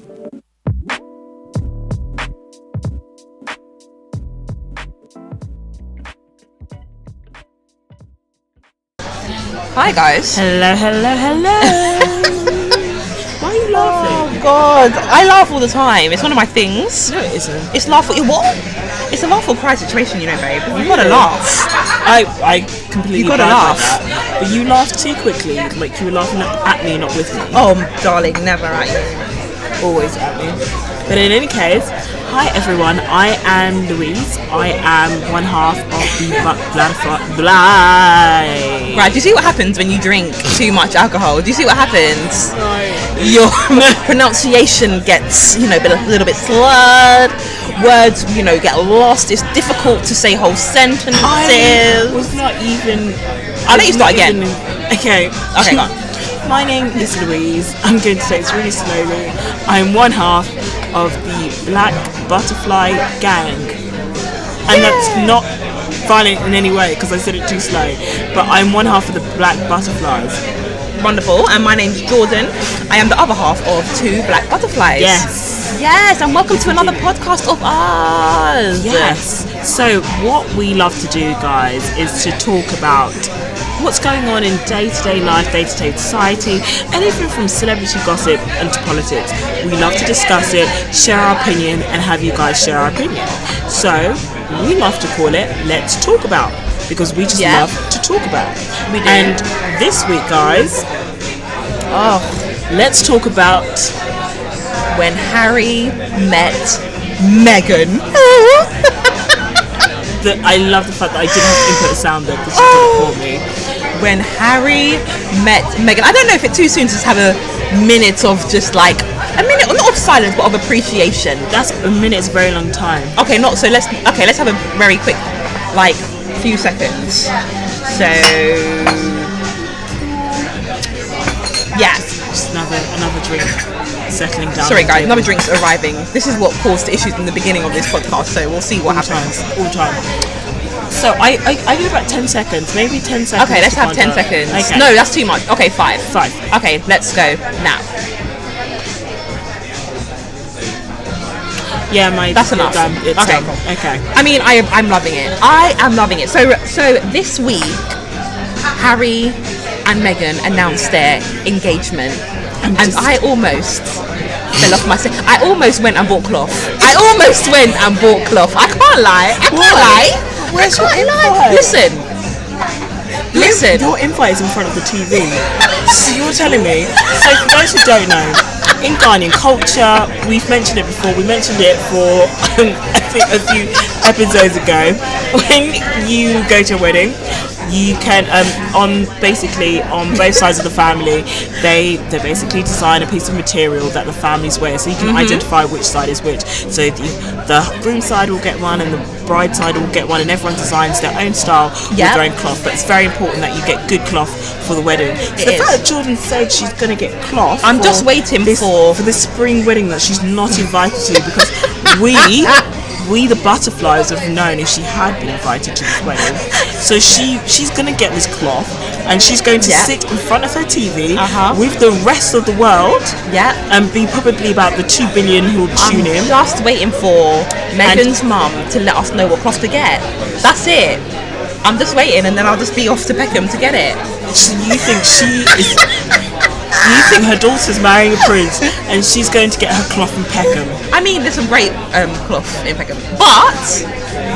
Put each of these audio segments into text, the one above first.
Hi guys. Hello. Why are you laughing? Oh God, I laugh all the time. It's one of my things. No, it isn't. It's laugh. What? It's a laugh or cry situation, you know, babe. You gotta laugh. I completely. You gotta bad laugh. like that. But you laughed too quickly, like you were laughing at me, not with me. Oh, darling, never at you. Always at me. But in any case, hi everyone. I am Louise. I am one half of the Butterfly. Right, do you see what happens when you drink too much alcohol? Do you see what happens? Right. Your pronunciation gets, a little bit slurred. Words, get lost. It's difficult to say whole sentences. I was not even. I'll let you start again. Okay, go on. My name is Louise. I'm going to say this really slowly. I'm one half of the Black Butterfly gang. And that's not violent in any way because I said it too slow. But I'm one half of the Black Butterflies. Wonderful. And my name's Jordan. I am the other half of two Black Butterflies. Yes, and welcome to another podcast of ours. Yes. So what we love to do, guys, is to talk about what's going on in day-to-day life, day-to-day society, anything from celebrity gossip and to politics. We love to discuss it, share our opinion, and have you guys share our opinion. So we love to call it Let's Talk About, because we just love to talk about. We do. And this week, guys, let's talk about when Harry met Meghan. I love the fact that I didn't have to input a sound there because she did it for me. When Harry met Meghan. I don't know if it's too soon to just have a minute of just like a minute, not of silence, but of appreciation. That's a minute's a very long time. Okay, let's have a very quick, few seconds. So yeah, just another drink settling down. Sorry guys, another drink's arriving. This is what caused the issues in the beginning of this podcast, so we'll see what happens. All time. So I give about 10 seconds, maybe 10 seconds. Okay, let's have 10 seconds. Okay. No, that's too much. Okay, 5. Okay, let's go now. Yeah, that's enough. It's okay, done. Okay. I mean, I'm loving it. I am loving it. So this week, Harry and Meghan announced their engagement, and I almost fell off my seat. I almost went and bought cloth. I can't lie. Where's your invite? Listen. Your invite is in front of the TV. So you're telling me. So for those who don't know, in Ghanaian culture, we've mentioned it before. We mentioned it for I think a few episodes ago. When you go to a wedding, you can on both sides of the family, they basically design a piece of material that the families wear, so you can identify which side is which. So the groom side will get one and the bride side will get one, and everyone designs their own style with their own cloth. But it's very important that you get good cloth for the wedding. So the fact that Jordan said she's going to get cloth, I'm just waiting for this spring wedding that she's not invited to, because we the Butterflies have known if she had been invited to this wedding. So she's going to get this cloth, and she's going to sit in front of her TV with the rest of the world, and be probably about the 2 billion who'll tune in. I'm just waiting for Meghan's mum to let us know what cloth to get. That's it. I'm just waiting, and then I'll just be off to Peckham to get it. So you think you think her daughter's marrying a prince and she's going to get her cloth in Peckham? I mean, there's some great cloth in Peckham, but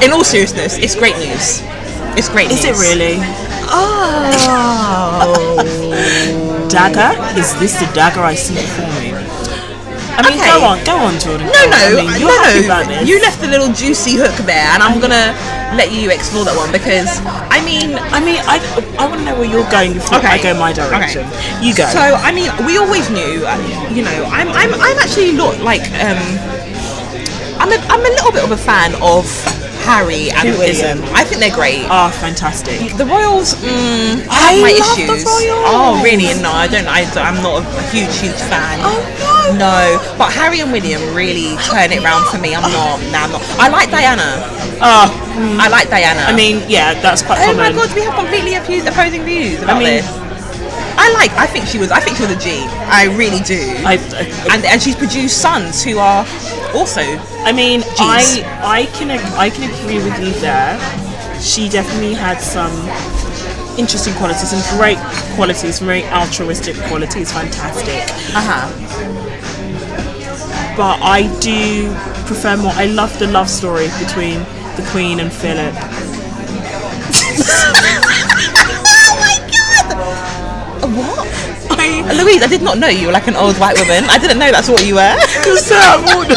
in all seriousness, it's great news. It's great news. Is it really? Oh. Dagger? Is this the dagger I see before me? I mean, go on, Jordan. You're happy about this. You left a little juicy hook there, and I'm gonna let you explore that one, because I want to know where you're going before I go my direction. Okay. You go. So I mean, we always knew, I'm actually not like I'm a little bit of a fan of Harry and William. I think they're great. Oh, fantastic. The Royals, I have my issues. The Royals. Oh, really? No, I don't. I'm not a huge fan. Oh no. No, but Harry and William really turn it round for me. I'm not. I like Diana. I like Diana. I mean, yeah, that's quite common. Oh my God, we have completely opposing views about this. I think she was a G. I really do. And she's produced sons who are also. I mean, Gs. I can agree with you there. She definitely had some interesting qualities and great qualities, very altruistic qualities, fantastic. But I do prefer more. I love the love story between the Queen and Philip. What? Louise, I did not know you were like an old white woman. I didn't know that's what you were. You're so out of order.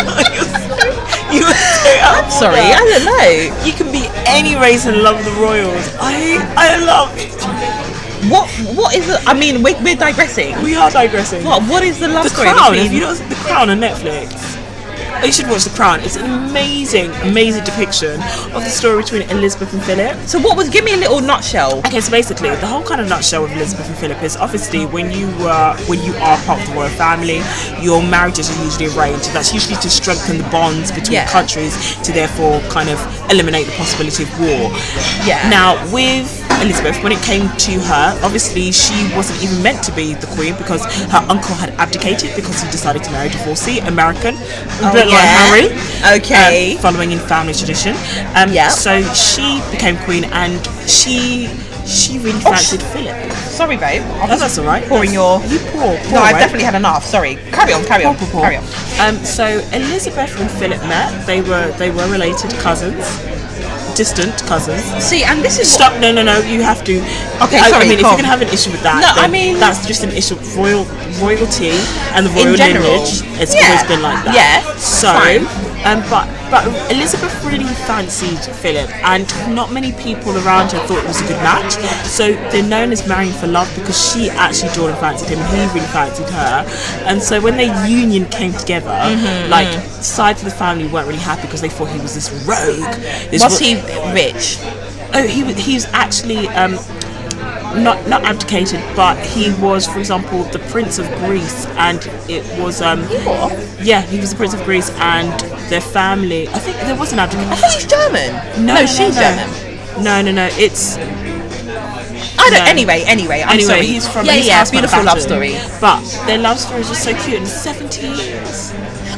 I'm sorry, I didn't know. You can be any race and love the royals. I love. What is it? I mean, we're digressing. We are digressing. What is the love story? The Crown. If you know The Crown on Netflix, you should watch The Crown. It's an amazing depiction of the story between Elizabeth and Philip. So give me a little nutshell. Okay, so basically the whole kind of nutshell of Elizabeth and Philip is obviously when you are part of the royal family, your marriages are usually arranged. That's usually to strengthen the bonds between countries, to therefore kind of eliminate the possibility of war. Yeah. Now with Elizabeth, when it came to her, obviously she wasn't even meant to be the Queen because her uncle had abdicated because he decided to marry a divorcee, American, like Harry. Okay. Following in family tradition. So she became Queen, and she really fancied Philip. Sorry, babe. That's all right. Pouring your. You pour. No, I've definitely had enough. Sorry. Carry on. Carry on. So Elizabeth and Philip met. They were related cousins. Distant cousins. See, and this is stop. No. You have to. Okay, sorry. I mean, if you can have an issue with that, no, I mean that's just an issue of royalty and the royal lineage. It's always been like that. Yeah. So, but Elizabeth really fancied Philip, and not many people around her thought it was a good match. So they're known as marrying for love because she actually adored and fancied him, and he really fancied her. And so when their union came together, sides of the family weren't really happy because they thought he was this rogue. Was he rich? Oh, he was actually not abdicated, but he was, for example, the Prince of Greece, and it was he was the Prince of Greece, and their family. I think there was an abdication. I thought he's German. No, she's German. No. It's. Anyway, I'm sorry. He's from beautiful love story. But their love story is just so cute. In 70 years.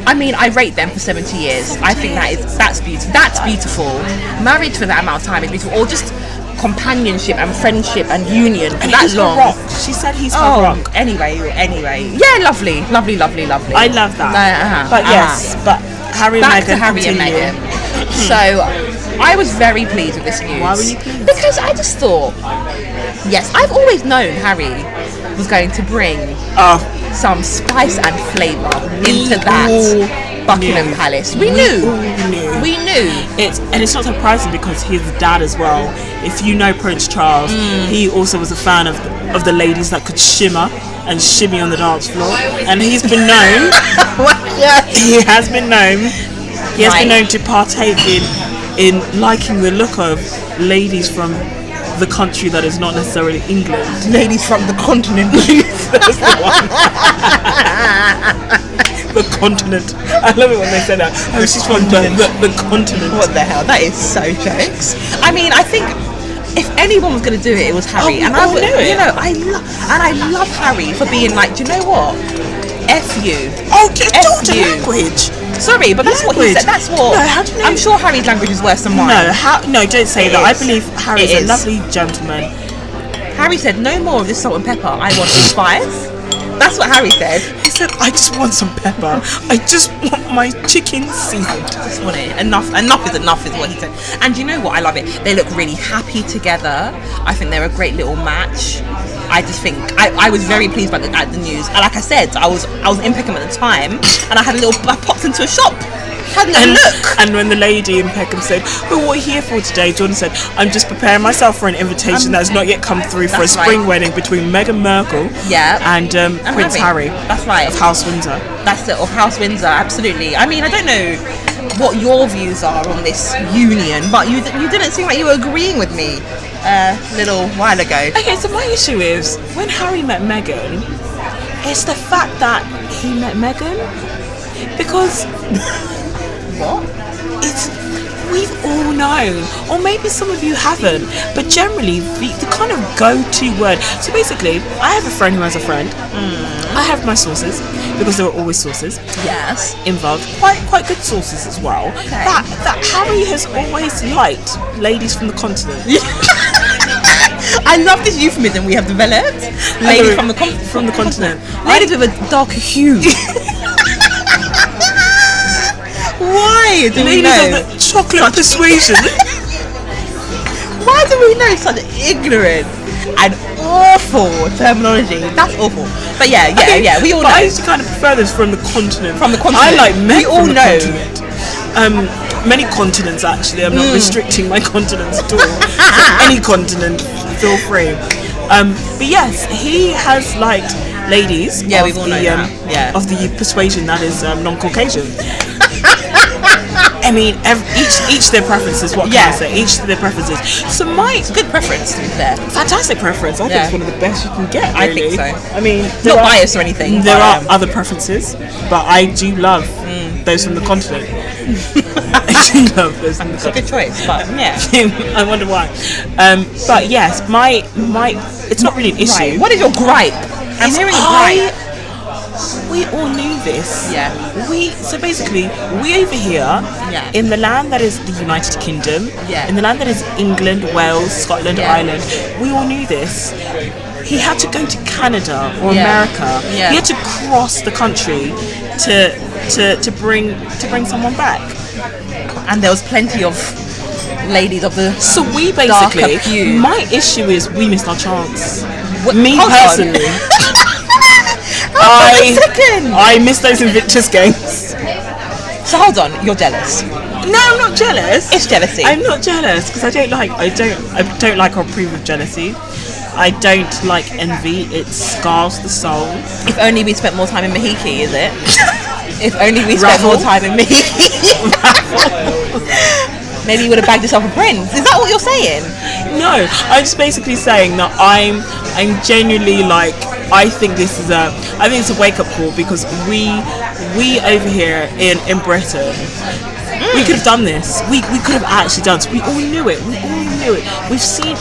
I mean, I rate them for 70 years. I think that's beautiful. That's beautiful. Marriage for that amount of time is beautiful. Or just companionship and friendship and union for that long. Rock. She said he's her rock. Anyway. Yeah, lovely. I love that. But yes, but Harry and Meghan. Harry and Meghan. So I was very pleased with this news. Why were you pleased? Because I just thought, yes, I've always known Harry was going to bring some spice and flavour into that Buckingham Palace. We knew. It's not surprising because his dad as well. If you know Prince Charles, he also was a fan of the ladies that could shimmer and shimmy on the dance floor, and he's been known. He has been known. He has been known to partake in liking the look of ladies from the country that is not necessarily England. Ladies from the continent. That's the one. The continent. I love it when they say that. Oh, she's from the continent. What the hell? That is so jokes. I mean, I think if anyone was going to do it, it was Harry. And I knew it. You know, I love Harry for being like, do you know what? F you. Oh, just talk to language. Sorry, but that's what he said. That's what. No, how do you know? I'm sure Harry's language is worse than mine. No, don't say that. I believe Harry's a lovely gentleman. Harry said, "No more of this salt and pepper. I want spice." That's what Harry said. He said, "I just want some pepper. I just want my chicken seasoned. I just want it. Enough is enough," is what he said. And you know what? I love it. They look really happy together. I think they're a great little match. I just think I was very pleased by the news. And like I said, I was in Peckham at the time, and I popped into a shop. Had a look. And when the lady in Peckham said, "Oh, what are you here for today?" Jordan said, "I'm just preparing myself for an invitation that has not yet come through for a spring wedding between Meghan Markle and Prince Harry. That's right. Of House Windsor. That's it, of House Windsor, absolutely. I mean, I don't know what your views are on this union, but you didn't seem like you were agreeing with me a little while ago. Okay, so my issue is, when Harry met Meghan, it's the fact that he met Meghan. Because... What? It's we've all known, or maybe some of you haven't, but generally the kind of go-to word. So basically, I have a friend who has a friend. I have my sources, because there are always sources. Yes. Involved, quite good sources as well. Okay. That Harry has always liked ladies from the continent. I love this euphemism we have developed. Ladies from the continent. Ladies with a darker hue. Why do we Ladies know? of the chocolate persuasion. Why do we know such ignorant and awful terminology? That's awful. But yeah, we all know. I used to kind of prefer this from the continent. From the continent. I like men We all from the know. continent. Many continents actually. I'm not restricting my continents at all. So any continent, feel free. But yes, he has liked ladies. Yeah, we all know that. Yeah. Of the persuasion that is non-Caucasian. I mean, each their preferences. What can I say? Each their preferences. So It's a good preference, to be fair. fantastic preference. I think it's one of the best you can get. I think really. so. I mean, Not biased or anything. There but, are other preferences, but I do love those from the continent. I do love those from the It's a good continent. choice, but yeah. I wonder why. But yes, my it's not really an issue. Right. What is your gripe? I'm hearing a gripe. We all knew this. Yeah. So basically, we over here, in the land that is the United Kingdom, in the land that is England, Wales, Scotland, Ireland, we all knew this. He had to go to Canada or America. Yeah. He had to cross the country to bring someone back. And there was plenty of ladies of the So we darker basically, hue. my issue is we missed our chance. What- Me hold on. personally. Second. I miss those Invictus games. So hold on, you're jealous. No, I'm not jealous. It's jealousy. I'm not jealous because I don't like or approve of jealousy. I don't like envy. It scars the soul. If only we spent more time in Mahiki, is it? If only we spent more time in Mahiki. Maybe you would have bagged yourself a prince. Is that what you're saying? No, I'm just basically saying that I'm genuinely like, I think it's a wake up call because we over here in Britain, we could have done this. We could have actually done this. We all knew it. We have seen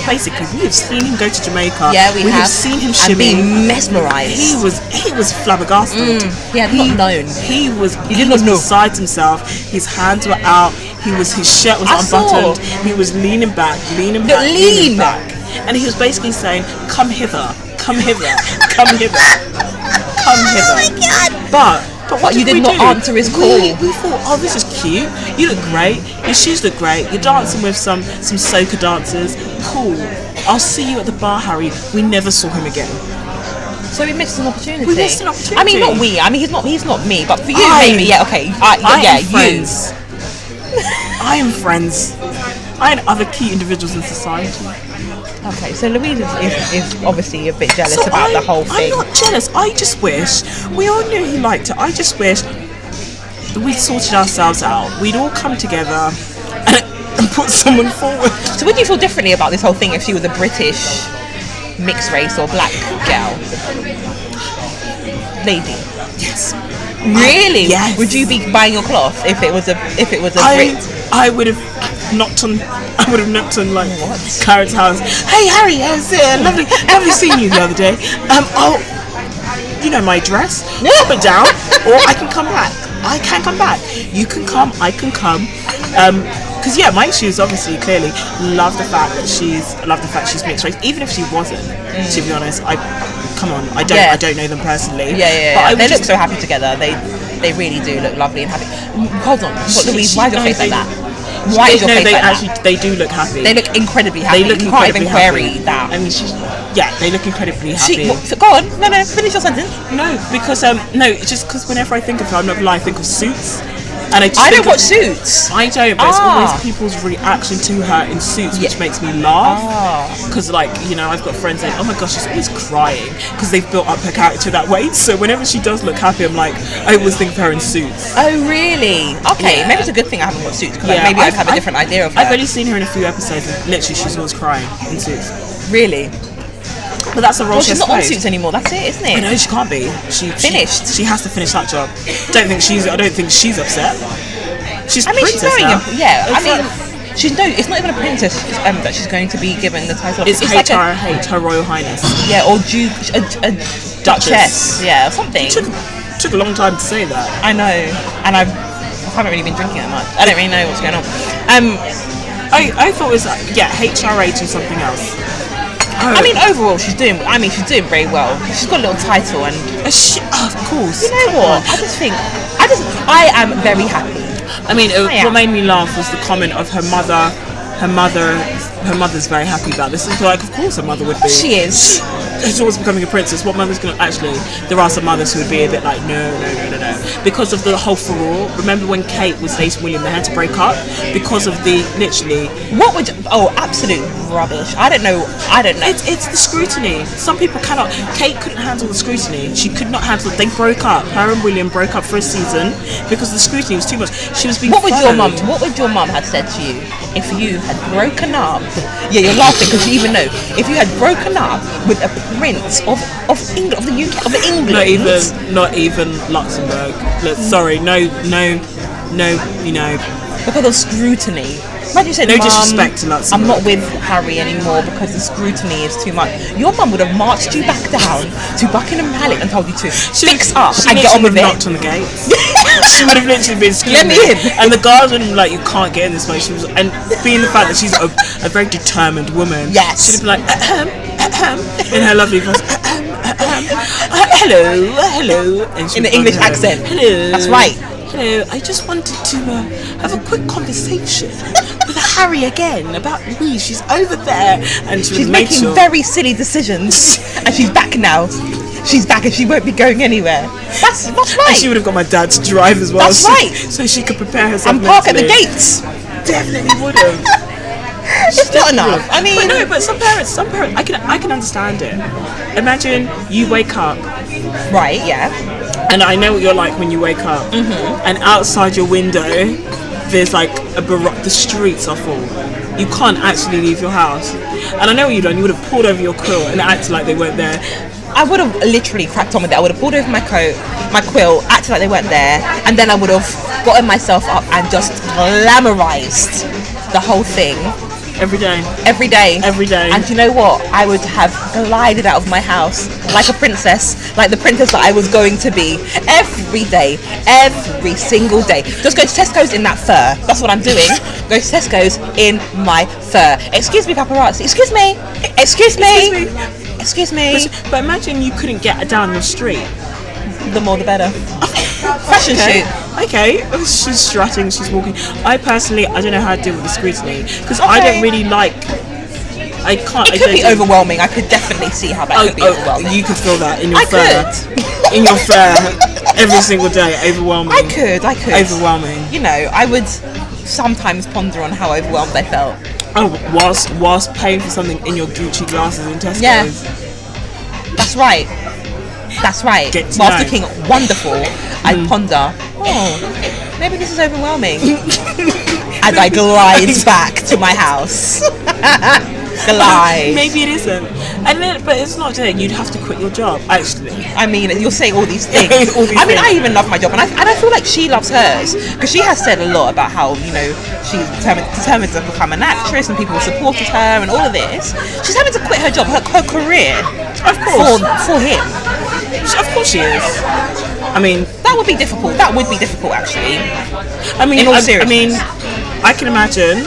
him go to Jamaica. Yeah, we have seen him and shimmy. be mesmerised. He was flabbergasted. He had not known. He was not know. beside himself. His hands were out. His shirt was unbuttoned. He was leaning back, leaning back. And he was basically saying, "Come hither, come hither, come hither, come hither." Oh my God. But what You did we not do? answer his call. We thought, oh, this is cute. You look great. Your shoes look great. You're dancing with some soca dancers. Cool. I'll see you at the bar, Harry. We never saw him again. So we missed an opportunity. We missed an opportunity. I mean, not we. I mean, he's not me. But for you, I- maybe. Yeah. Okay. I am you. friends. I am friends. I and other key individuals in society. Okay. So Louise is obviously a bit jealous So about the whole thing. I'm not jealous. I just wish we all knew he liked it. I just wish that we'd sorted ourselves out. We'd all come together and put someone forward. So would you feel differently about this whole thing if she was a British mixed race or black girl? Lady. Yes. Really? Yes. Would you be buying your cloth if it was a Brit? I would have knocked on like Clarence's house. Hey Harry, how's it? Lovely seeing you the other day. You know my address. Pop it down, or I can come back. I can come back. You can come. I can come. Because my issue is obviously clearly love the fact that she's mixed race. Even if she wasn't, to be honest, I don't know them personally. But they look so happy together. They really do look lovely and happy. Hold on, Louise, why is your face like that? Why is your face like that? They do look happy. They look incredibly happy. They look you can't even incredibly query that. I mean, they look incredibly happy. Go on, no, finish your sentence. No, because it's just because whenever I think of her, I'm not gonna lie, I think of Suits. And I don't watch Suits. I don't, but it's always people's reaction to her in Suits, which makes me laugh. Because, I've got friends saying, oh my gosh, she's always crying because they've built up her character that way. So whenever she does look happy, I'm like, I always think of her in Suits. Oh, really? Okay, maybe it's a good thing I haven't watched Suits because maybe I have a different idea of her. I've only seen her in a few episodes and literally she's always crying in Suits. Really? But that's a role she's not on Suits anymore. That's it, isn't it? I know she can't be. She finished. She has to finish that job. I don't think she's upset. She's I mean, she's princess very now. It's not even a princess that she's going to be given the title of. It's Her Royal Highness. Yeah, or a duchess. Yeah, or something. Took a long time to say that. I know, and I haven't really been drinking that much. I don't really know what's going on. I thought it was HRH or something else. I mean, overall, she's doing very well. She's got a little title, and of course. You know what? I am very happy. I mean, what made me laugh was the comment of her mother. Her mother's very happy about this. It's like, of course, her mother would be. She is. She's always becoming a princess. What mother's gonna actually? There are some mothers who would be a bit like, no, because of the whole furore. Remember when Kate was dating William? They had to break up because of the literally. What would? Oh, absolute rubbish. I don't know. It's the scrutiny. Some people cannot. Kate couldn't handle the scrutiny. She could not handle it. They broke up. Her and William broke up for a season because the scrutiny was too much. She was being. What would your mum have said to you if you had broken up? Yeah, you're laughing because you even know if you had broken up with a prince of England, of the UK, of England. Not even Luxembourg. Sorry, no. You know, because of scrutiny. Imagine you said, no disrespect to Luxembourg. I'm not with Harry anymore because the scrutiny is too much. Your mum would have marched you back down to Buckingham Palace and told you to fix up and get on with it. Knocked on the gate. She would have literally been screaming. Let me in. And the guards would have been like, you can't get in this place. And being the fact that she's a very determined woman, yes, she'd have been like, in her lovely voice, hello, and in the English accent. Hello, that's right. Hello, I just wanted to have a quick conversation with Harry again about Louise. She's over there, and she's making very silly decisions, and she's back now. She's back, and she won't be going anywhere. That's right. And she would have got my dad to drive as well. That's right. So she could prepare herself. And park at the gates. Definitely would have. It's not enough. I mean, but some parents, I can understand it. Imagine you wake up, right? Yeah. And I know what you're like when you wake up, and outside your window, there's like the streets are full. You can't actually leave your house. And I know what you've done. You would have pulled over your quilt and acted like they weren't there. I would have literally cracked on with it. I would have pulled over my quilt, acted like they weren't there, and then I would have gotten myself up and just glamorized the whole thing. Every day. And you know what? I would have glided out of my house like a princess, like the princess that I was going to be every day, every single day. Just go to Tesco's in that fur. That's what I'm doing. Go to Tesco's in my fur. Excuse me, paparazzi. Excuse me. But imagine you couldn't get down the street. The more the better. Fashion shoot. Okay, she's strutting, she's walking. I don't know how to deal with the scrutiny because I don't really like. I can't. It could be overwhelming. I could definitely see how that could be overwhelming. You could feel that in your fur. In your fur, every single day, overwhelming. I could. Overwhelming. You know, I would sometimes ponder on how overwhelmed I felt. Oh, whilst paying for something in your Gucci glasses in Tesco's. Yeah. That's right. Whilst looking wonderful, I ponder, maybe this is overwhelming. As I glide back to my house. Glide. Maybe it isn't. But it's not that you'd have to quit your job, actually. I mean, you'll say all these things. I even love my job, and I feel like she loves hers, because she has said a lot about how, you know, she's determined to become an actress, and people supported her, and all of this. She's having to quit her job, her career, of course, for him. Of course she is. I mean, that would be difficult. Actually. I mean, in all seriousness. I mean, I can imagine.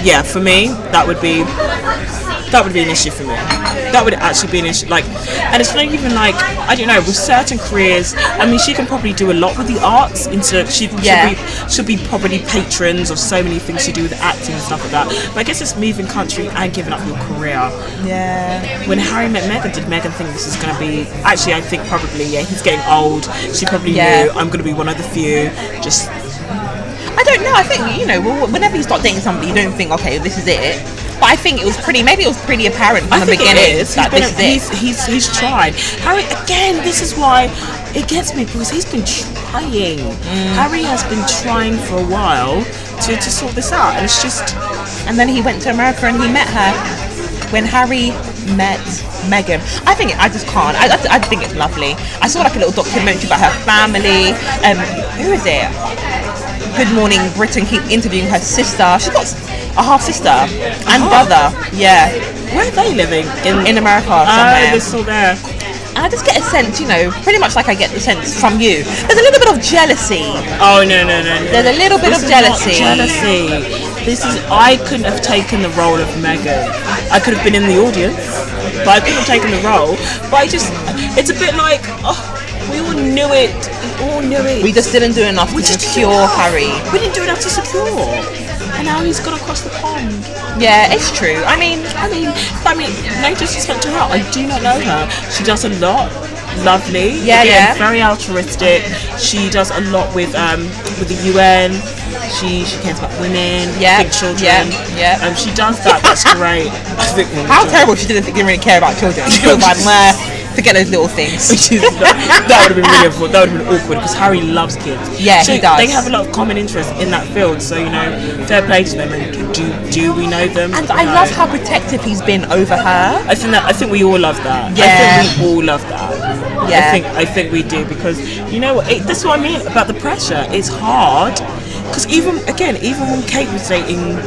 Yeah, for me, that would be an issue for me. That would actually be an issue. Like, and it's not even like, I don't know, with certain careers. I mean, she can probably do a lot with the arts. She'll be probably patrons of so many things she do with acting and stuff like that. But I guess it's moving country and giving up your career. Yeah. When Harry met Meghan, did Meghan think this is going to be? Actually, I think probably he's getting old. She probably knew I'm going to be one of the few. Just. I don't know. I think, you know, whenever you start dating somebody, you don't think, okay, this is it. But I think it was pretty apparent from the beginning that this is it. He's tried. Harry, again, this is why it gets me, because he's been trying. Harry has been trying for a while to sort this out, and it's just. And then he went to America and he met her. When Harry met Meghan, I just can't. I think it's lovely. I saw like a little documentary about her family. Who is it? Good Morning Britain keep interviewing her sister. She's got a half sister and brother. Yeah. Where are they living? In America Oh, somewhere. they're still there. And I just get a sense, pretty much like I get the sense from you. There's a little bit of jealousy. Oh no. There's a little bit of jealousy. I couldn't have taken the role of Meghan. I could have been in the audience, but I couldn't have taken the role. But it's a bit like, we all knew it. We just didn't do enough to secure Harry. We didn't do enough to secure. And now he's gone across the pond. Yeah, it's true. I mean, no disrespect to her. I do not know her. She does a lot. Lovely. Yeah, Again, very altruistic. She does a lot with the UN. She cares about women, big children. Yeah. She does that. That's great. I think how terrible she didn't really care about children. She was like, forget those little things. That would have been really awkward. That would have been awkward because Harry loves kids. Yeah, he does. They have a lot of common interest in that field. So fair play to them. And do we know them? And I love how protective he's been over her. I think we all love that. Yeah. I think we all love that. Yeah. I think we do because that's what I mean about the pressure. It's hard because even when Kate was dating.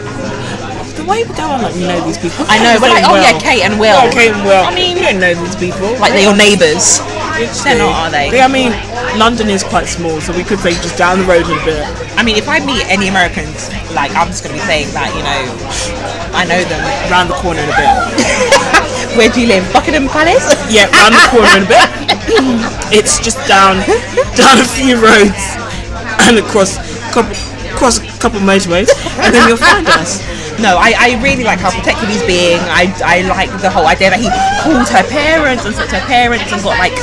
The way we go on, like, we know these people. I know, but Kate and Will. Oh, Kate and Will. I mean, we don't know these people. Like, they're your neighbours. They're not, are they? I mean, London is quite small, so we could say just down the road a bit. I mean, if I meet any Americans, like, I'm just going to be saying that, I know them. Round the corner in a bit. Where do you live? Buckingham Palace? Yeah, round the corner in a bit. It's just down a few roads and across a couple motorways, and then you'll find us. No, I really like how protective he's being. I like the whole idea that he called her parents and said to her parents and got like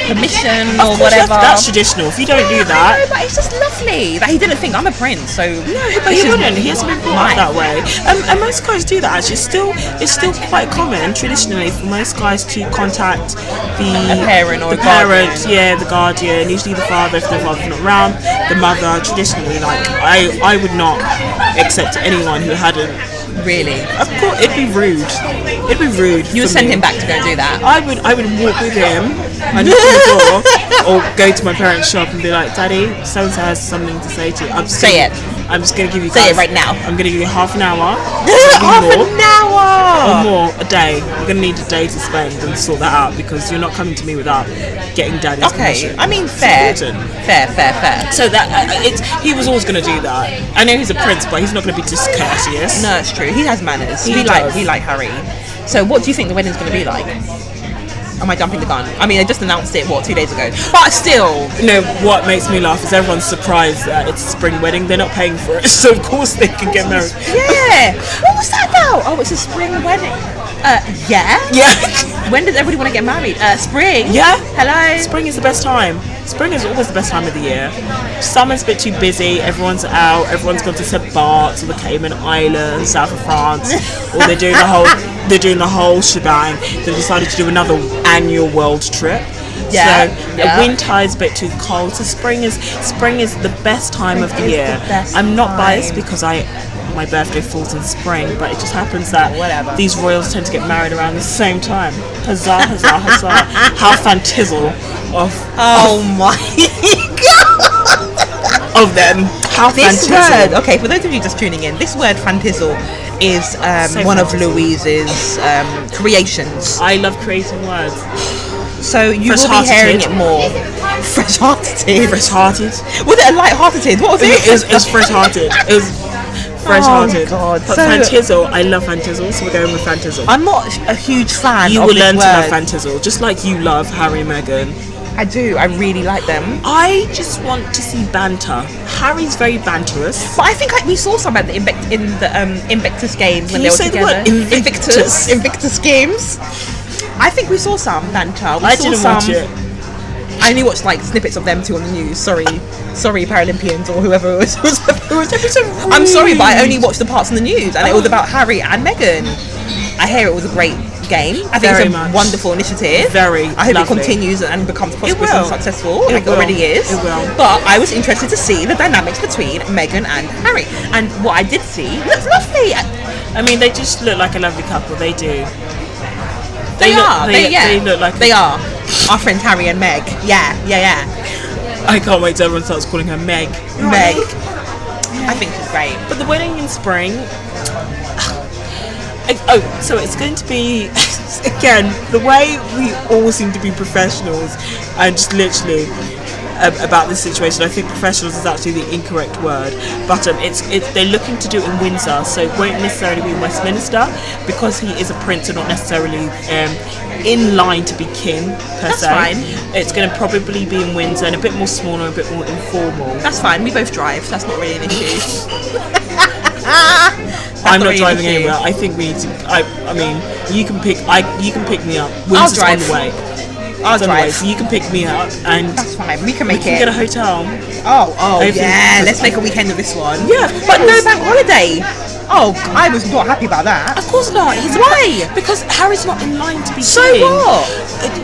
permission or whatever. That's traditional. If you don't do that, no, but it's just lovely that he didn't think I'm a prince. So no, but he wouldn't. He hasn't been brought up that way. And most guys do that. Actually, it's still quite common traditionally for most guys to contact a parent or the parent. Yeah, the guardian. Usually the father if the father's not around. The mother. Traditionally, like I would not accept anyone who hadn't. Really? Of course, it'd be rude. You would send him back to go do that? I would walk with him and knock on the door or go to my parents' shop and be like, Daddy, so-and-so has something to say to you. I'm just going to give you guys... Say it right now. I'm going to give you half an hour. Half an hour? Or more, a day. You're going to need a day to spend and sort that out because you're not coming to me without getting Daddy's permission. I mean, fair. Fair. So that he was always going to do that. I know he's a prince, but he's not going to be discourteous. No, it's true. He has manners. He like Harry. So what do you think the wedding's going to be like? Am I jumping the gun? I mean, they just announced it, 2 days ago? But still. What makes me laugh is everyone's surprised that it's a spring wedding. They're not paying for it, so of course they can get married. Yeah. What was that about? Oh, it's a spring wedding. Yeah. When does everybody want to get married? Spring. Yeah. Hello. Spring is the best time. Spring is always the best time of the year. Summer's a bit too busy. Everyone's out. Everyone's gone to St. Bart's or the Cayman Islands, south of France, or they're doing the whole shebang. They decided to do another annual world trip. Yeah. So winter is a bit too cold. So spring is the best time of the year. I'm not biased because my birthday falls in spring, but it just happens that these royals tend to get married around the same time. Huzzah, huzzah, huzzah. How fantizzle my god of them. How this fantizzle. word, okay, for those of you just tuning in, this word fantizzle is one of Louise's creations. I love creating words. So you will be hearing it more. Fresh-hearted. Fresh-hearted. Was it a light-hearted? What was it? It was fresh-hearted. It was fresh-hearted. Oh god. But fantizzle, I love fantizzle, so we're going with fantizzle. I'm not a huge fan You of will this learn word. to love fantizzle, just like you love Harry and Meghan. I do. I really like them. I just want to see banter. Harry's very banterous. But I think we saw some at the Invictus games when they were together. The word Invictus? Invictus games. I think we saw some banter. I didn't watch it. I only watched like snippets of them two on the news. Sorry, Paralympians or whoever it was. I'm sorry, but I only watched the parts on the news, and it was about Harry and Meghan. I hear it was a great game. I think it's a wonderful initiative. I hope it continues and becomes prosperous and successful, like it already is. It will. But I was interested to see the dynamics between Meghan and Harry, and what I did see looks lovely. I mean, they just look like a lovely couple. They do. They are. They look like they are. Our friends Harry and Meg. Yeah. I can't wait till everyone starts calling her Meg. Meg. I think she's great. But the wedding in spring. So it's going to be again the way we all seem to be professionals and just literally about this situation. I think professionals is actually the incorrect word, but they're looking to do it in Windsor, so it won't necessarily be in Westminster because he is a prince and not necessarily in line to be king per That's se. fine. It's going to probably be in Windsor and a bit more smaller, a bit more informal. That's fine. We both drive, so that's not really an issue. I'm not driving anywhere. I think we need to. I mean, you can pick me up. I'll Windsor's drive. on the way. I'll drive. So you can pick me up, and That's fine. We can make we can it. get a hotel. Oh, Hopefully- yeah. Let's make a weekend of this one. Yeah, but no bank holiday. Oh, I was not happy about that. Of course not. Why? Because Harry's not in line to be So king. what?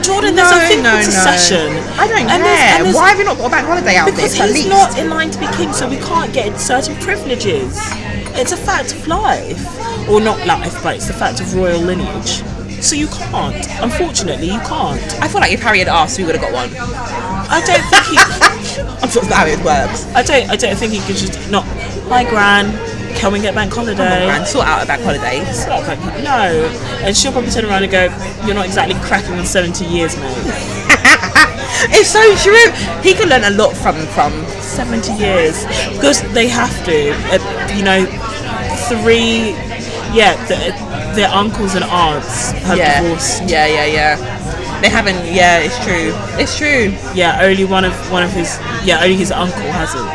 Jordan, there's a thing called succession. I don't And care. there's- Why have you not got a bank holiday out Because there? At he's least. not in line to be king, so we can't get certain privileges. It's a fact of life, or not life, but it's the fact of royal lineage. So you can't. Unfortunately, you can't. I feel like if Harry had asked, we would have got one. I don't think he. I'm sure that's how it works. I don't think he could just not. Hi, Gran. Can we get bank holiday? And sort out a bank holiday. No. And she'll probably turn around and go, "You're not exactly cracking on 70 years, mate." It's so true. He can learn a lot from 70 years. Because they have to. Their uncles and aunts have divorced. Yeah. They haven't. Yeah, it's true. It's true. Yeah, only one of his. Yeah, only his uncle hasn't.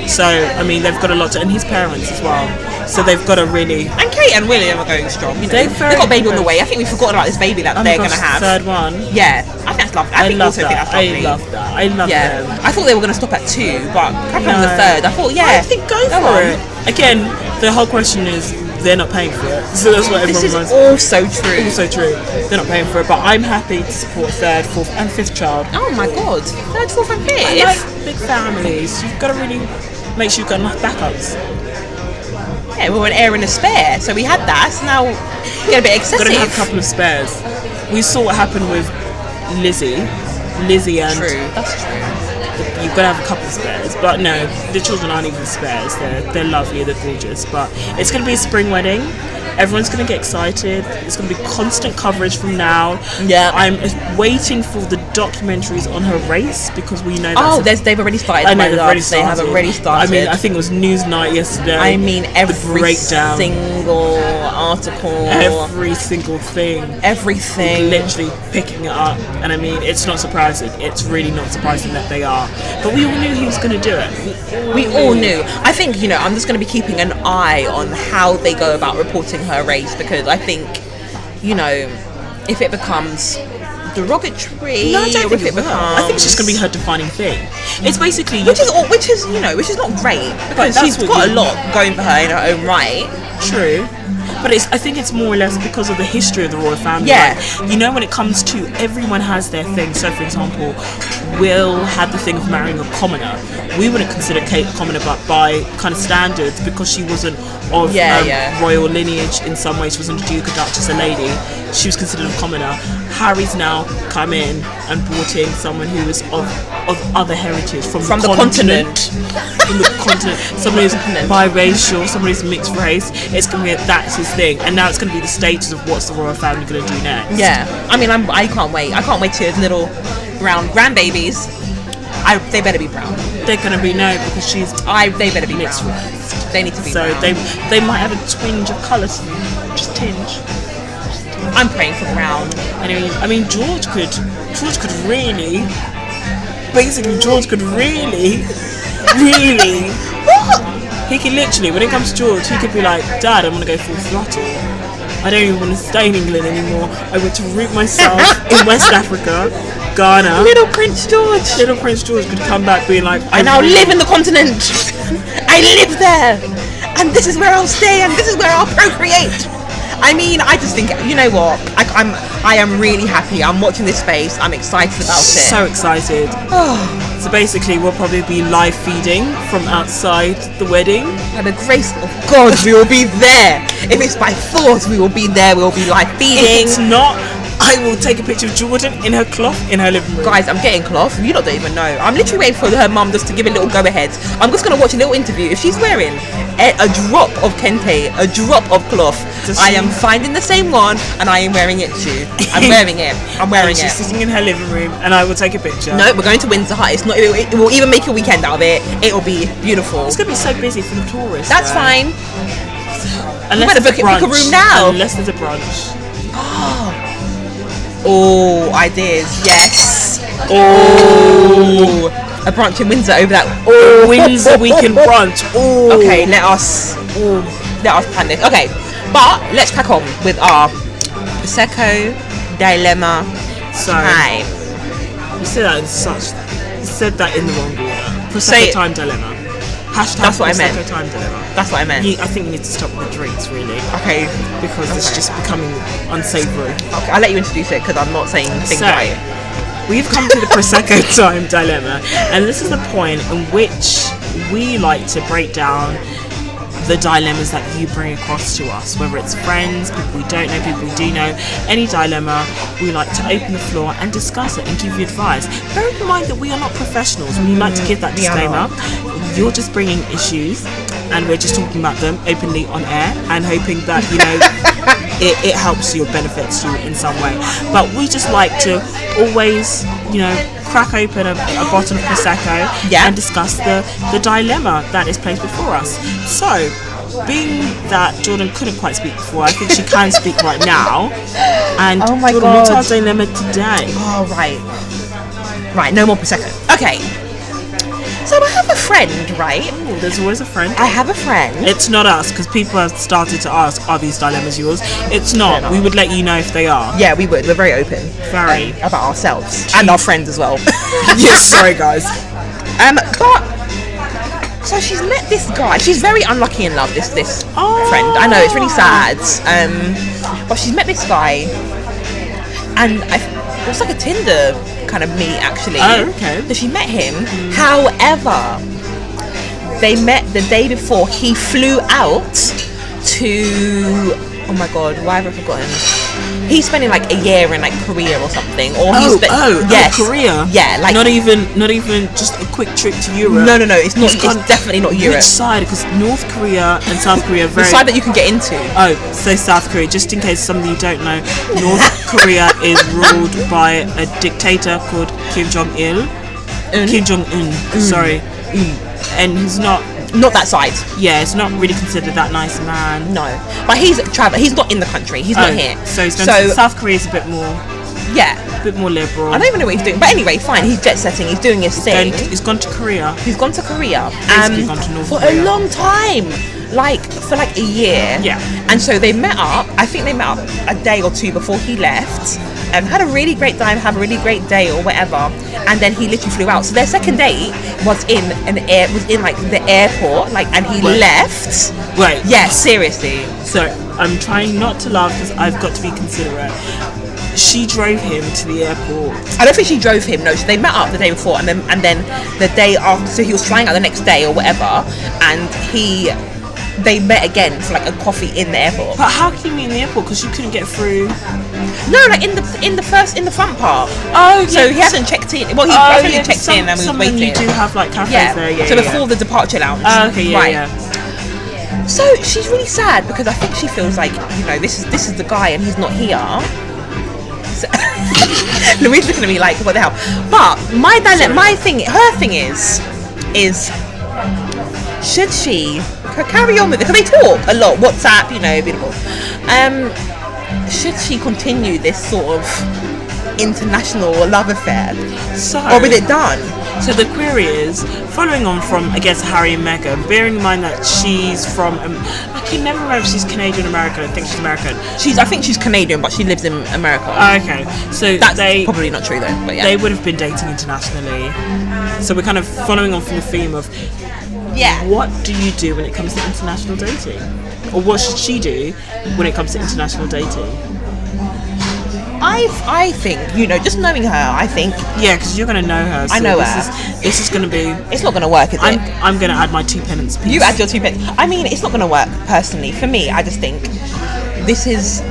So I mean, they've got a lot to, and his parents as well. So they've got to really. And Kate and William are going strong. You know? They've got a baby on the way. I think we've forgotten about this baby that they're going to have. Third one. Yeah, I think that's lovely. I love that. I love that. I love them. I thought they were going to stop at 2, but coming on the 3rd, I thought, I think go for it. Again, the whole question is they're not paying for it, so that's what everyone reminds. This is also true. Also true. They're not paying for it, but I'm happy to support 3rd, 4th, and 5th child. Oh my god, 3rd, 4th, and 5th. I like big families. You've got to really make sure you've got enough backups. Yeah, we were an heir and a spare, so we had that. So now we get a bit excessive. Got to have a couple of spares. We saw what happened with Lizzie, and true. That's true. You've got to have a couple of spares, but no, the children aren't even spares. They're lovely, they're gorgeous. But it's going to be a spring wedding. Everyone's going to get excited. It's going to be constant coverage from now. Yeah. I'm waiting for the documentaries on her race because we know. They've already started. I know they've already started. They have already started. I mean, I think it was Newsnight yesterday. I mean, every single article, every single thing, everything, literally picking it up. And I mean, it's not surprising. It's really not surprising that they are. But we all knew he was going to do it. We all knew. I think I'm just going to be keeping an eye on how they go about reporting her race, because I think, if it becomes derogatory, no, I don't think it becomes. I think it's just going to be her defining thing. It's basically which is not great, because she's got a lot going for her in her own right. True. But I think it's more or less because of the history of the royal family. Yeah. Like, when it comes to, everyone has their thing. So, for example, Will had the thing of marrying a commoner. We wouldn't consider Kate a commoner, but by kind of standards, because she wasn't of royal lineage in some way, she wasn't a duke, a duchess, a lady, she was considered a commoner. Harry's now come in and brought in someone who is of other heritage from the continent. From the continent. Someone who's biracial, someone who's mixed race. It's going to be that's his thing, and now it's going to be the status of what's the royal family going to do next. Yeah, I mean, I can't wait. I can't wait till his little brown grandbabies. They better be brown. They're going to be because she's. They better be mixed brown. race. They need to be. So brown. they might have a twinge of colour to them, just tinge. I'm praying for brown. I mean, George could really. Basically, George could really. He could literally, when it comes to George, he could be like, Dad, I'm going to go full throttle. I don't even want to stay in England anymore. I want to root myself in West Africa, Ghana. Little Prince George could come back being like, I now live in the continent. I live there. And this is where I'll stay, and this is where I'll procreate. I mean, I just think, you know what? I am really happy. I'm watching this space. I'm excited about it. So excited. So basically, we'll probably be live feeding from outside the wedding. By the grace of God, we will be there. If it's by force, we will be there. We will be live feeding. If it's not, I will take a picture of Jordan in her cloth in her living room. Guys, I'm getting cloth. You lot don't even know. I'm literally waiting for her mum just to give a little go ahead. I'm just gonna watch a little interview. If she's wearing a drop of kente, a drop of cloth, I am finding the same one and I am wearing it too. I'm wearing it. I'm wearing it. She's sitting in her living room and I will take a picture. No, we're going to Windsor. It's not. It will even make a weekend out of it. It will be beautiful. It's gonna be so busy for the tourists. That's fine. Unless better book a room now. Unless there's a brunch. Oh, ideas. Yes. Oh, a brunch in Windsor over that. Oh, Windsor weekend brunch. Oh. Okay, let us plan this. Okay, but let's crack on with our Prosecco dilemma time. You said that you said that in the wrong order. Prosecco time dilemma. Hashtag That's what I meant. Prosecco time dilemma. That's what I meant. I think you need to stop with the drinks, really. Okay. Because it's just becoming unsavoury. Okay, I'll let you introduce it because I'm not saying things right. We've come to the Prosecco time dilemma, and this is the point in which we like to break down the dilemmas that you bring across to us, whether it's friends, people we don't know, people we do know, any dilemma. We like to open the floor and discuss it and give you advice. Bear in mind that we are not professionals. We like to give that disclaimer. You're just bringing issues and we're just talking about them openly on air and hoping that, you know, it helps you or benefits you in some way. But we just like to always, you know, crack open a bottle of Prosecco and discuss the dilemma that is placed before us. So, being that Jordan couldn't quite speak before, I think she can speak right now. And oh my Jordan, God. what's our dilemma today? Oh, right. Right, no more Prosecco. Okay. So I have a friend, right? Ooh, there's always a friend. I have a friend. It's not us, because people have started to ask, are these dilemmas yours? It's not. We would let you know if they are. Yeah, we would. We're very open. Very. About ourselves. And our friends as well. Yes, sorry guys. But so she's met this guy. She's very unlucky in love, this friend. I know, it's really sad. But she's met this guy and it was like a Tinder kind of meet, actually. Oh, okay. So she met him. However, they met the day before. He flew out to, oh my God, why have I forgotten? He's spending like a year in like Korea or something. Or yes, Korea. Yeah, like not even just a quick trip to Europe. No, it's not. It's definitely not Europe. Which side? Because North Korea and South Korea are very. The side that you can get into. Oh, so South Korea. Just in case somebody you don't know, North Korea is ruled by a dictator called Kim Jong-il. Kim Jong-un. Sorry. And he's not that side. Yeah, it's not really considered that nice man. No, but he's He's not in the country. He's not here. So South Korea's a bit more. Yeah, a bit more liberal. I don't even know what he's doing. But anyway, fine. He's jet setting. He's doing his thing. He's gone to Korea. He's gone to Korea. Basically gone to North for Korea. a long time. For a year. Yeah. And so they met up. I think they met up a day or two before he left. And had a really great time, have a really great day or whatever, and then he literally flew out. So their second date was in like the airport, like, and he left. Wait. Yeah, seriously. So I'm trying not to laugh because I've got to be considerate. She drove him to the airport. I don't think she drove him. No, so they met up the day before, and then the day after. So he was flying out the next day or whatever, and they met again for like a coffee in the airport. But how can you meet in the airport? Because you couldn't get through. No, like in the front part. Oh, yeah. So he hasn't checked in. Well, he definitely checked in and we was waiting. You do have like cafes there, yeah. So before the departure lounge. Oh, okay, yeah, right. Yeah. So she's really sad because I think she feels like, you know, this is the guy and he's not here. So Louise looking at me like, what the hell? But her thing is should she carry on with it? Because they talk a lot, WhatsApp, you know, beautiful. Should she continue this sort of international love affair, or with it done? So the query is, following on from, I guess, Harry and Meghan, bearing in mind that she's from, I can never remember if she's Canadian or American. I think she's American. I think she's Canadian, but she lives in America. Okay, so that's probably not true though. But yeah, they would have been dating internationally. So we're kind of following on from the theme of, what do you do when it comes to international dating, or what should she do when it comes to international dating? I think, you know, just knowing her, I think. Yeah, because you're going to know her. So I know her. This is going to be. It's not going to work, is it? I'm going to add my 2 pence piece. You add your 2 pence. I mean, it's not going to work personally. For me, I just think this is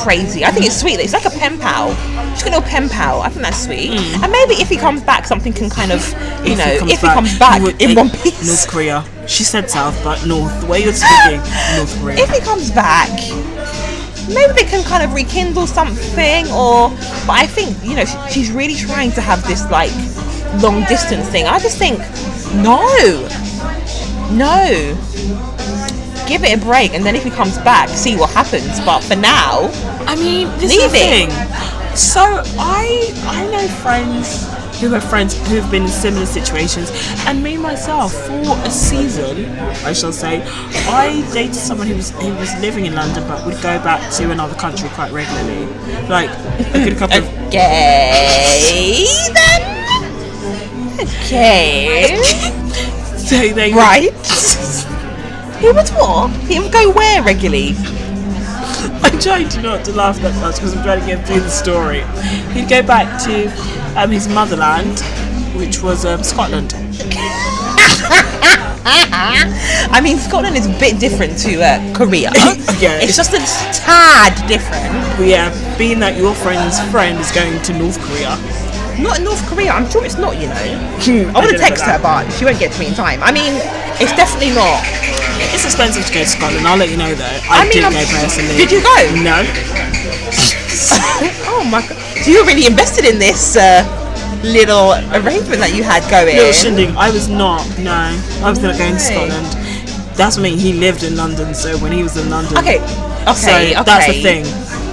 crazy. I think it's sweet. It's like a pen pal. She's got a little pen pal. I think that's sweet. And maybe if he comes back, something can kind of, if he comes back in one piece. North Korea. She said South, but North. The way you're speaking, North Korea. If he comes back, maybe they can kind of rekindle something. But I think, she's really trying to have this like long distance thing. I just think, no. Give it a break, and then if he comes back, see what happens. But for now, I mean, this is the thing. So I know friends who have been in similar situations, and me myself, for a season, I shall say, I dated someone who was living in London but would go back to another country quite regularly, like a good couple of. Okay, then. Okay. So they right. He would what? He would go where regularly? I'm trying not to laugh that much because I'm trying to get through the story. He'd go back to his motherland, which was Scotland. I mean, Scotland is a bit different to Korea. Yeah, it's just a tad different. Yeah, being that your friend's friend is going to North Korea. Not in North Korea, I'm sure it's not, I want to text her, but she won't get to me in time. I mean, it's definitely not. It's expensive to go to Scotland, I'll let you know though. I didn't go personally. Did you go? No. Oh my god. So you were really invested in this little arrangement that you had going? Little shindig. I was not, no. I was not going to Scotland. That's what I mean, he lived in London, so when he was in London. Okay. So that's the thing.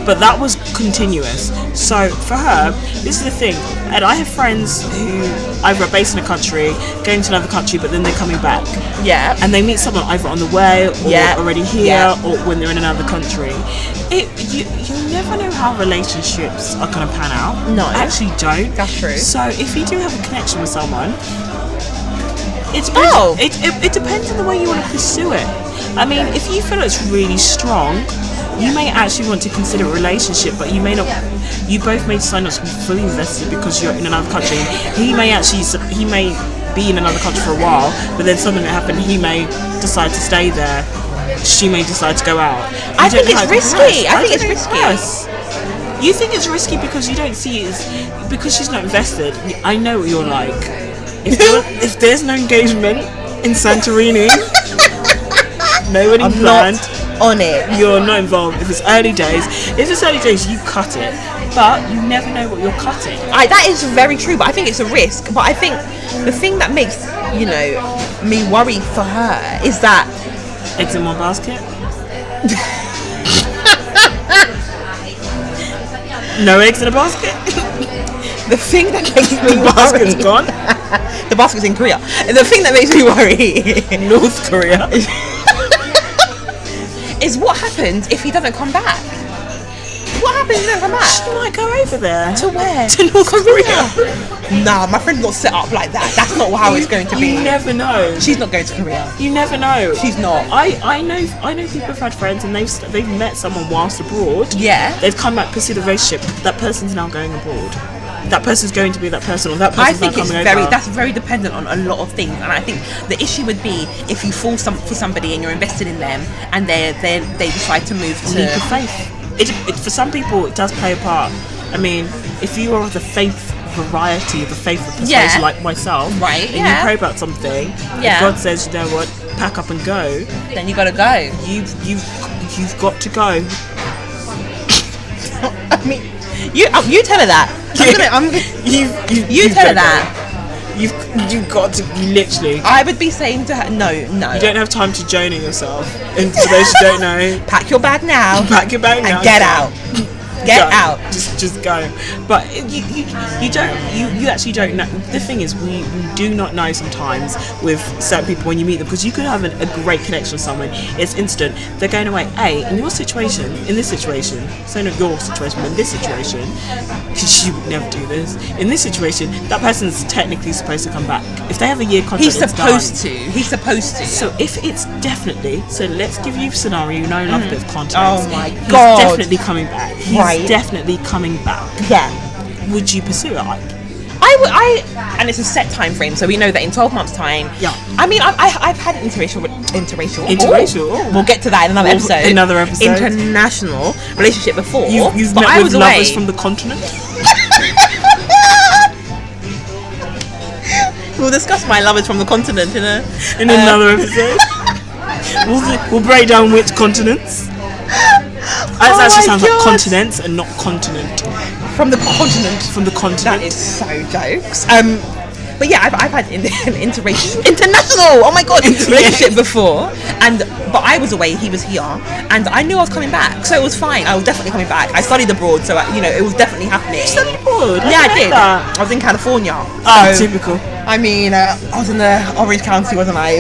But that was continuous. So for her, this is the thing. And I have friends who either are based in a country, going to another country, but then they're coming back. Yeah. And they meet someone either on the way or already here or when they're in another country. You never know how relationships are going to pan out. No. I actually don't. That's true. So if you do have a connection with someone, it depends on the way you want to pursue it. I mean, if you feel it's really strong, you may actually want to consider a relationship, but you may not. You both may decide not to be fully invested because you're in another country. He may be in another country for a while, but then something may happen. He may decide to stay there. She may decide to go out. I think it's risky. I think it's risky. Yes. You think it's risky because you don't see it as because she's not invested. I know what you're like. If there's no engagement in Santorini, nobody planned. On it. You're not involved. If it's early days, you cut it. But you never know what you're cutting. That is very true, but I think it's a risk. But I think the thing that makes, me worry for her is that... Eggs in one basket? No eggs in a basket? The thing that makes me The basket's gone? The basket's in Korea. The thing that makes me worry... North Korea. is what happens if he doesn't come back? What happens if he doesn't come back? She might go over there. To where? To North Korea. Nah, my friend's not set up like that. That's not how it's going to be. You never know. She's not going to Korea. You never know. She's not. I know people who've had friends and they've met someone whilst abroad. Yeah. They've come back, pursued a relationship. That person's now going abroad. That person's going to be that person, or that person's now coming over. That's very dependent on a lot of things, and I think the issue would be if you fall for somebody and you're invested in them, and they decide to move to leap of faith. For some people, it does play a part. I mean, if you are of the faith variety, the faith of persuasion, like myself, right? And you pray about something, and God says, you know what, pack up and go. Then you got to go. You've got to go. I mean. You tell her that. You tell her that. You've got to literally. I would be saying to her, no. You don't have time to joining yourself. And for those who don't know, pack your bag now. Pack your bag now. And get out. Get out. Just go. But you actually don't know. The thing is, we do not know sometimes with certain people when you meet them, because you could have a great connection with someone. It's instant. They're going away. In this situation, so not your situation, but in this situation, because you would never do this. In this situation, that person's technically supposed to come back. If they have a year contract, He's supposed to. So if it's definitely, so let's give you a scenario, you know, love a bit of context. Oh my God. He's definitely coming back. He's definitely coming back. Yeah. Would you pursue it? I and it's a set time frame, so we know that in 12 months' time. Yeah. I mean, I've had interracial. Interracial. We'll get to that in another episode. International relationship before. You've met with lovers from the continent. We'll discuss my lovers from the continent in another episode. We'll break down which continents. That actually sounds like continents and not continent. From the continent. From the continent. That is so jokes. But yeah, I've had an international. Oh my god, relationship before, but I was away, he was here, and I knew I was coming back, so it was fine. I was definitely coming back. I studied abroad, so it was definitely happening. You studied abroad? Yeah, I did. I was in California. Typical. I mean, I was in the Orange County, wasn't I?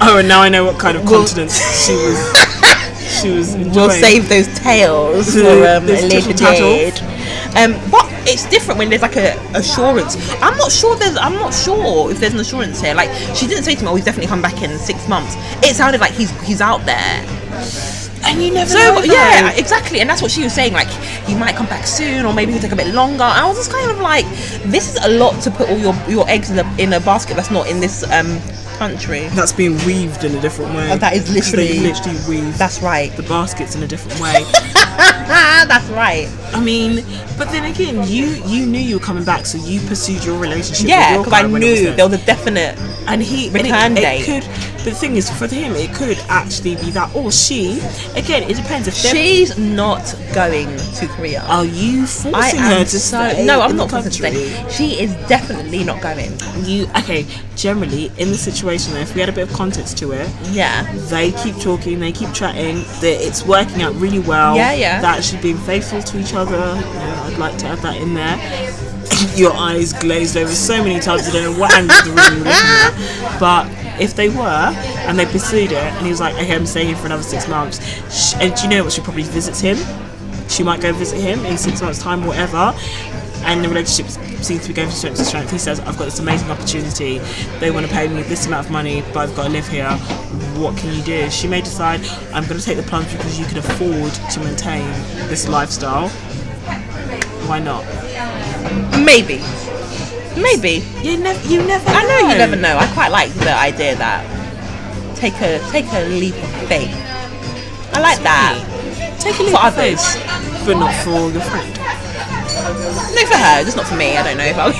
Oh, and now I know what kind of continents she was. She was enjoying. We'll save those tales for a later date. But it's different when there's like a assurance. I'm not sure if there's an assurance here. Like, she didn't say to me, "Oh, he's definitely come back in 6 months." It sounded like he's out there. And you never know. Yeah, exactly. And that's what she was saying. Like, he might come back soon, or maybe he'll take a bit longer. And I was just kind of like, this is a lot to put all your eggs in a basket that's not in this country. That's being weaved in a different way. That is literally weaved. That's right. The baskets in a different way. That's right. I mean, but then again, you knew you were coming back, so you pursued your relationship. Yeah, because I knew there was a definite return date. The thing is, for him, it could actually be that, or she. Again, it depends. If she's not going to Korea, are you forcing her to stay? No, I'm not forcing her to stay. She is definitely not going. Generally, in the situation, if we had a bit of context to it, yeah, they keep talking, they keep chatting, that it's working out really well. Yeah. That she's being faithful to each other. I'd like to add that in there. Your eyes glazed over so many times, I don't know what angle of the room you're looking at. But if they were, and they pursued it, and he was like, okay, I'm staying here for another 6 months, and do you know what? She probably visits him. She might go visit him in 6 months' time, whatever. And the relationship seems to be going from strength to strength. He says, I've got this amazing opportunity. They want to pay me this amount of money, but I've got to live here. What can you do? She may decide, I'm going to take the plunge because you can afford to maintain this lifestyle. Why not? Maybe. You never. I know you never know. I quite like the idea that take a leap of faith. I like that. Take a leap for of others, faith, but not for your friend. No, for her, just not for me. I don't know if I.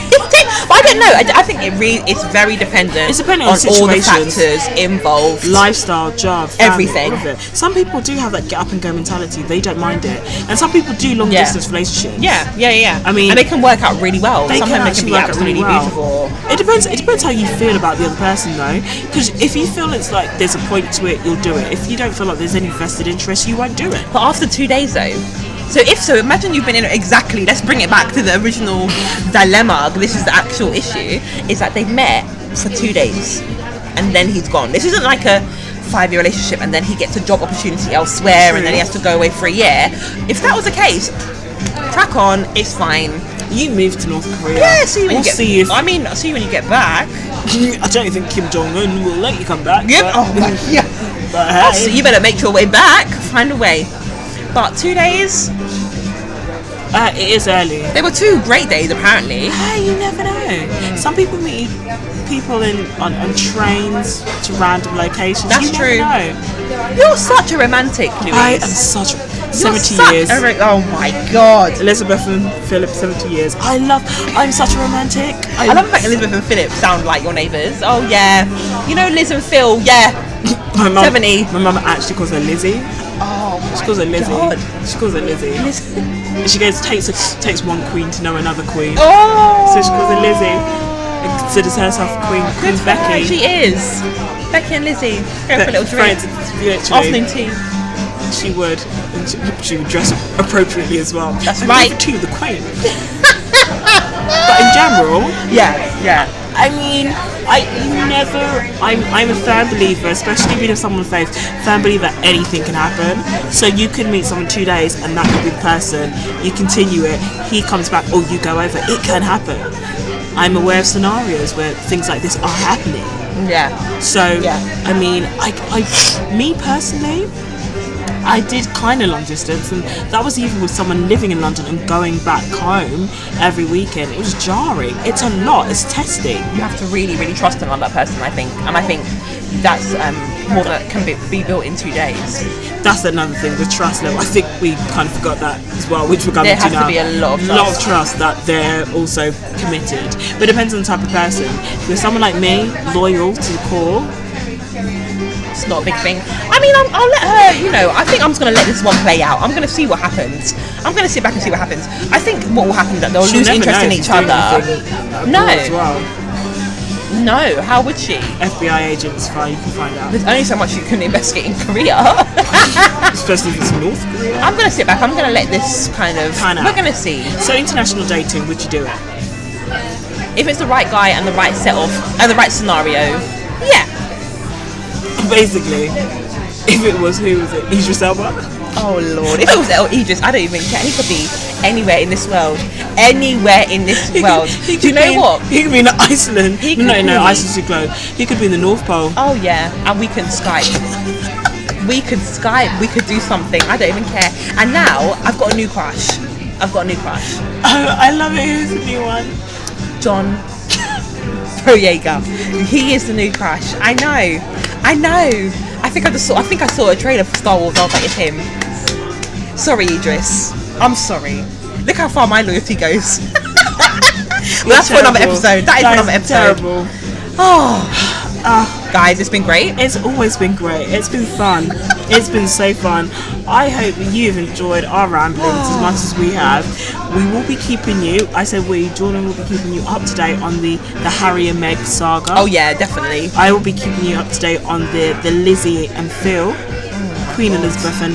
But I don't know. I think it's very dependent. It's dependent on situations. All the factors involved, lifestyle, job, family, everything. All of it. Some people do have that get up and go mentality. They don't mind it, and some people do long distance relationships. Yeah. I mean, and they can work out really well. Sometimes they can be absolutely beautiful. It depends how you feel about the other person, though. Because if you feel it's like there's a point to it, you'll do it. If you don't feel like there's any vested interest, you won't do it. But after 2 days, though. So imagine you've been in it exactly. Let's bring it back to the original dilemma. This is the actual issue. Is that they've met for 2 days, and then he's gone. This isn't like a 5-year relationship, and then he gets a job opportunity elsewhere, and then he has to go away for a year. If that was the case, crack on. It's fine. You move to North Korea. Yeah, see when you I'll see you when you get back. I don't think Kim Jong-un will let you come back. Yep. But hey. So you better make your way back. Find a way. But 2 days. It is early. They were 2 great days, apparently. Hey, you never know. Some people meet people on trains to random locations. That's true. Never know. You're such a romantic, Louise. I am such 70 years. Oh my god. Elizabeth and Philip, 70 years. I'm such a romantic. I love the fact Elizabeth and Philip sound like your neighbours. Oh yeah. You know Liz and Phil, yeah. My mum, 70. My mum actually calls her Lizzie. Oh, she calls her Lizzie. God. She calls her Lizzie. She goes takes one queen to know another queen. Oh. So she calls her Lizzie and considers herself Queen Becky. She is. Becky and Lizzie go for a little drink. Afternoon tea. She would, and she would dress appropriately as well. That's right. To the Queen. But in general, yeah. I mean, I'm a firm believer, especially being of someone of faith, firm believer anything can happen. So you could meet someone 2 days and that could be the person. You continue it, he comes back, or you go over. It can happen. I'm aware of scenarios where things like this are happening. Yeah. So, I mean, me personally, I did kind of long distance, and that was even with someone living in London and going back home every weekend. It was jarring. It's a lot. It's testing. You have to really, really trust another person, I think. And I think that's more that can be built in 2 days. That's another thing, the trust level. I think we kind of forgot that as well, which we're going There to has now. to be a lot of trust that they're also committed. But it depends on the type of person. If you're someone like me, loyal to the core, it's not a big thing. I mean, I'll let her, I think I'm just going to let this one play out. I'm going to see what happens. I'm going to sit back and see what happens. I think what will happen is that they'll lose interest in each other. No. As well. No, how would she? FBI agents, fine, you can find out. There's only so much you can investigate in Korea. Especially if it's North Korea. I'm going to sit back. I'm going to let this kind of... We're going to see. So international dating, would you do it? If it's the right guy and the right set-off and the right scenario, yeah. Basically, if it was, who was it? Idris Elba? Oh Lord, if it was Idris, I don't even care. He could be anywhere in this world. Anywhere in this world. Do you know what? He could be in Iceland. No, Iceland's too close. He could be in the North Pole. Oh yeah, and we can Skype. We could do something. I don't even care. And now, I've got a new crush. Oh, I love it. Who's the new one? John Boyega. He is the new crush. I know. I think I saw a trailer for Star Wars. I was like, it's him. Sorry, Idris. I'm sorry. Look how far my loyalty goes. That's for another episode. That is for another episode. Terrible. Oh, guys, it's been great. It's always been great. It's been fun. It's been so fun. I hope that you've enjoyed our ramblings as much as we have. We will be keeping you, Jordan will be keeping you up to date on the Harry and Meg saga. Oh yeah, definitely. I will be keeping you up to date on the Lizzie and Phil, Queen Elizabeth and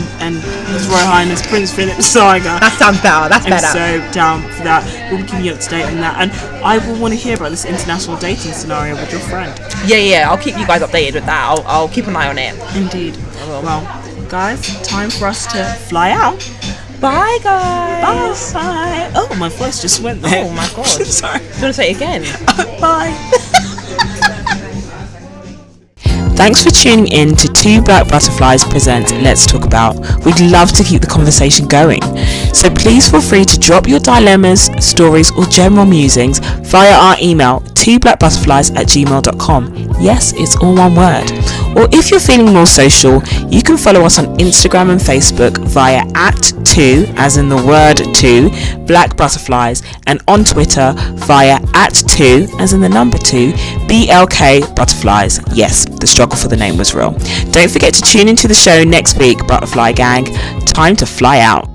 His Royal Highness Prince Philip saga. That sounds better. That's better. I'm so down for that. We'll be keeping you up to date on that, and I will want to hear about this international dating scenario with your friend. Yeah. I'll keep you guys updated with that. I'll keep an eye on it. Indeed. Well, guys, time for us to fly out. Bye, guys. Bye. Oh, my voice just went there. Oh my god. Sorry. Do you want to say it again? Bye. Thanks for tuning in to Two Black Butterflies present Let's Talk About. We'd love to keep the conversation going. So please feel free to drop your dilemmas, stories or general musings via our email twoblackbutterflies@gmail.com. Yes, it's all one word. Or if you're feeling more social, you can follow us on Instagram and Facebook via @2, as in the word 2, Black Butterflies, and on Twitter via @2, as in the number 2, BLK Butterflies. Yes, the struggle for the name was real. Don't forget to tune into the show next week, Butterfly Gang. Time to fly out.